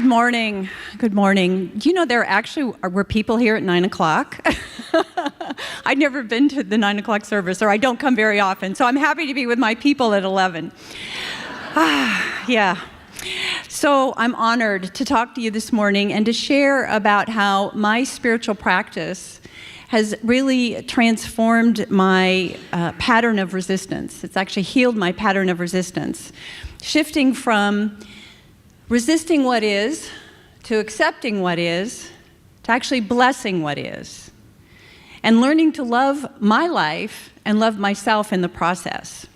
Good morning. Good morning. Do you know there actually were people here at 9 o'clock? I'd never been to the 9 o'clock service, or I don't come very often, so I'm happy to be with my people at 11. Yeah. So I'm honored to talk to you this morning and to share about how my spiritual practice has really transformed my pattern of resistance. It's actually healed my pattern of resistance, shifting from resisting what is to accepting what is to actually blessing what is, and learning to love my life and love myself in the process.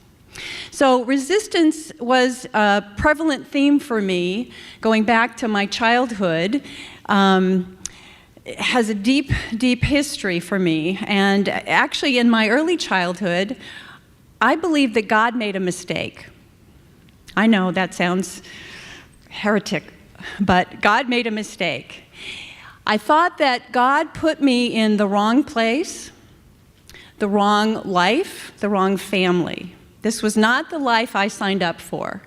So resistance was a prevalent theme for me going back to my childhood. It has a deep, deep history for me. And actually in my early childhood, I believed that God made a mistake. I know that sounds heretic, but God made a mistake. I thought that God put me in the wrong place, the wrong life, the wrong family. This was not the life I signed up for.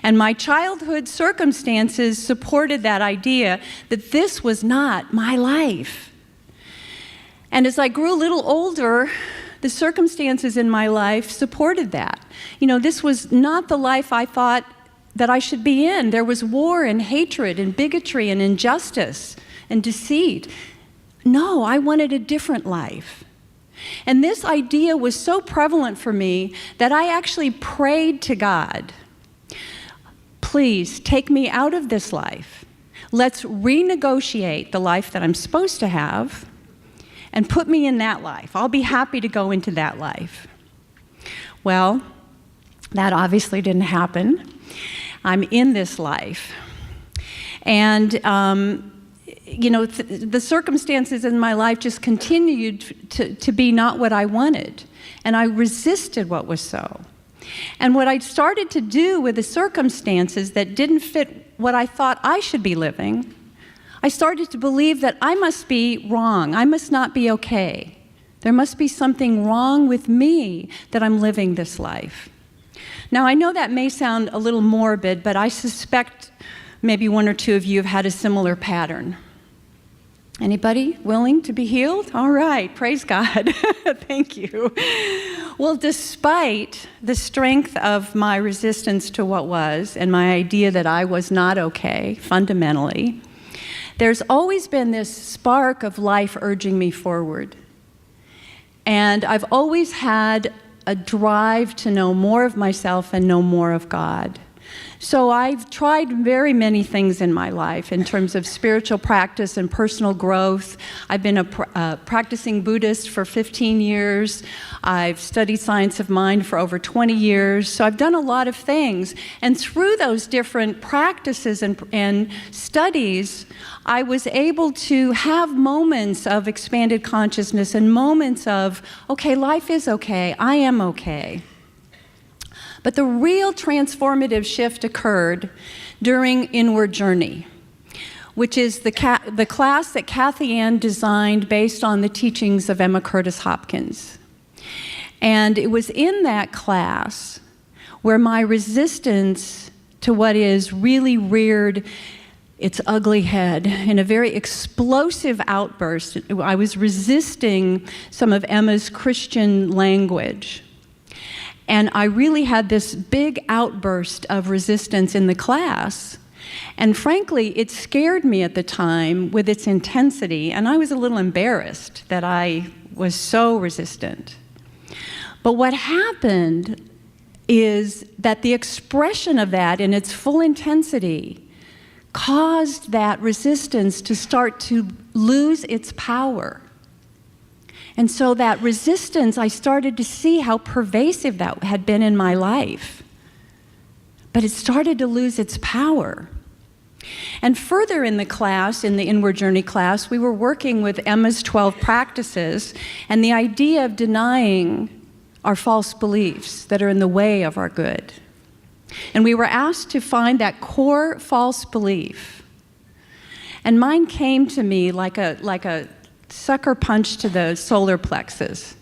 And my childhood circumstances supported that idea that this was not my life. And as I grew a little older, the circumstances in my life supported that. You know, this was not the life I thought that I should be in. There was war and hatred and bigotry and injustice and deceit. No, I wanted a different life. And this idea was so prevalent for me that I actually prayed to God, please take me out of this life. Let's renegotiate the life that I'm supposed to have and put me in that life. I'll be happy to go into that life. Well, that obviously didn't happen. I'm in this life. And, you know, the circumstances in my life just continued to be not what I wanted. And I resisted what was so. And what I started to do with the circumstances that didn't fit what I thought I should be living, I started to believe that I must be wrong. I must not be okay. There must be something wrong with me that I'm living this life. Now, I know that may sound a little morbid, but I suspect maybe one or two of you have had a similar pattern. Anybody willing to be healed? All right, praise God. Thank you. Well, despite the strength of my resistance to what was and my idea that I was not okay, fundamentally, there's always been this spark of life urging me forward. And I've always had a drive to know more of myself and know more of God. So I've tried very many things in my life in terms of spiritual practice and personal growth. I've been a practicing Buddhist for 15 years. I've studied science of mind for over 20 years. So I've done a lot of things. And through those different practices and studies, I was able to have moments of expanded consciousness and moments of, okay, life is okay, I am okay. But the real transformative shift occurred during Inward Journey, which is the class that Kathy Ann designed based on the teachings of Emma Curtis Hopkins. And it was in that class where my resistance to what is really reared its ugly head in a very explosive outburst. I was resisting some of Emma's Christian language. And I really had this big outburst of resistance in the class. And frankly, it scared me at the time with its intensity, and I was a little embarrassed that I was so resistant. But what happened is that the expression of that in its full intensity caused that resistance to start to lose its power. And so that resistance, I started to see how pervasive that had been in my life. But it started to lose its power. And further in the class, in the Inward Journey class, we were working with Emma's 12 practices and the idea of denying our false beliefs that are in the way of our good. And we were asked to find that core false belief. And mine came to me like a sucker punch to the solar plexus.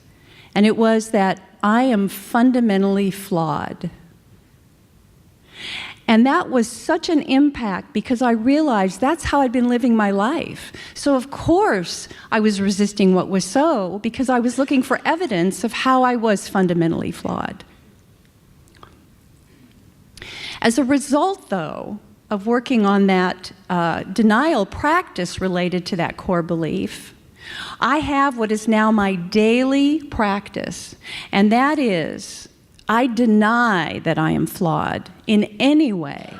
And it was that I am fundamentally flawed. And that was such an impact because I realized that's how I'd been living my life. So of course I was resisting what was so, because I was looking for evidence of how I was fundamentally flawed. As a result, though, of working on that denial practice related to that core belief, I have what is now my daily practice, and that is, I deny that I am flawed in any way.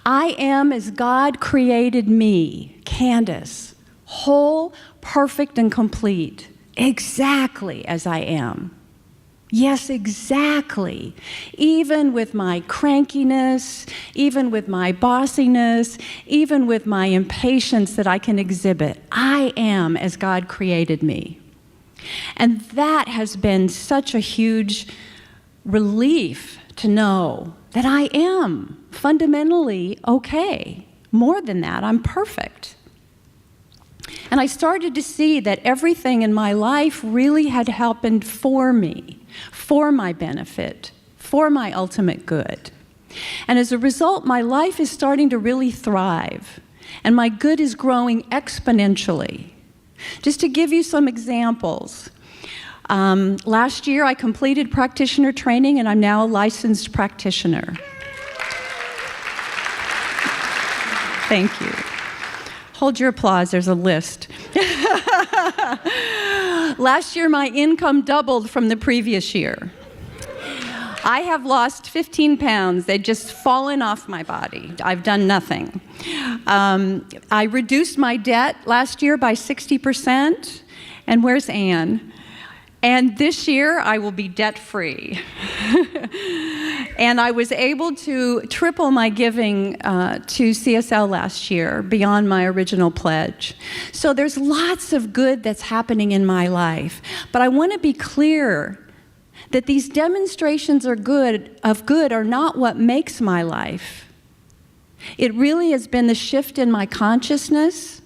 I am as God created me, Candace, whole, perfect, and complete, exactly as I am. Yes, exactly. Even with my crankiness, even with my bossiness, even with my impatience that I can exhibit, I am as God created me. And that has been such a huge relief to know that I am fundamentally okay. More than that, I'm perfect. And I started to see that everything in my life really had happened for me, for my benefit, for my ultimate good. And as a result, my life is starting to really thrive, and my good is growing exponentially. Just to give you some examples, last year I completed practitioner training, and I'm now a licensed practitioner. Thank you. Hold your applause, there's a list. Last year, my income doubled from the previous year. I have lost 15 pounds. They've just fallen off my body. I've done nothing. I reduced my debt last year by 60%. And where's Anne? And this year, I will be debt-free. And I was able to triple my giving to CSL last year beyond my original pledge. So there's lots of good that's happening in my life. But I want to be clear that these demonstrations of good are not what makes my life. It really has been the shift in my consciousness.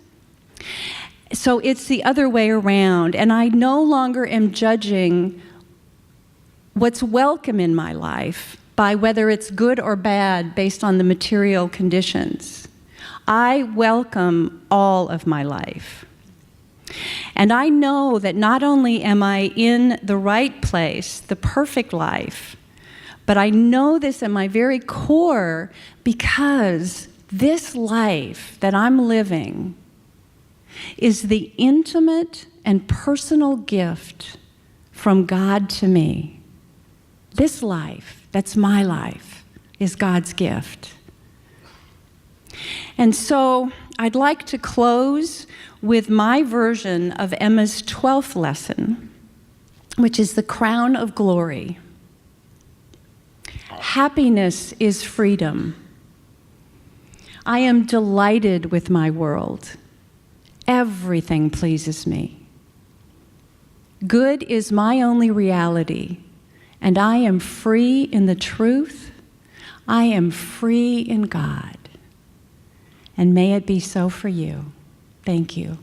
So it's the other way around, and I no longer am judging what's welcome in my life by whether it's good or bad based on the material conditions. I welcome all of my life. And I know that not only am I in the right place, the perfect life, but I know this at my very core because this life that I'm living is the intimate and personal gift from God to me. This life, that's my life, is God's gift. And so I'd like to close with my version of Emma's 12th lesson, which is the crown of glory. Happiness is freedom. I am delighted with my world. Everything pleases me. Good is my only reality, and I am free in the truth. I am free in God. And may it be so for you. Thank you.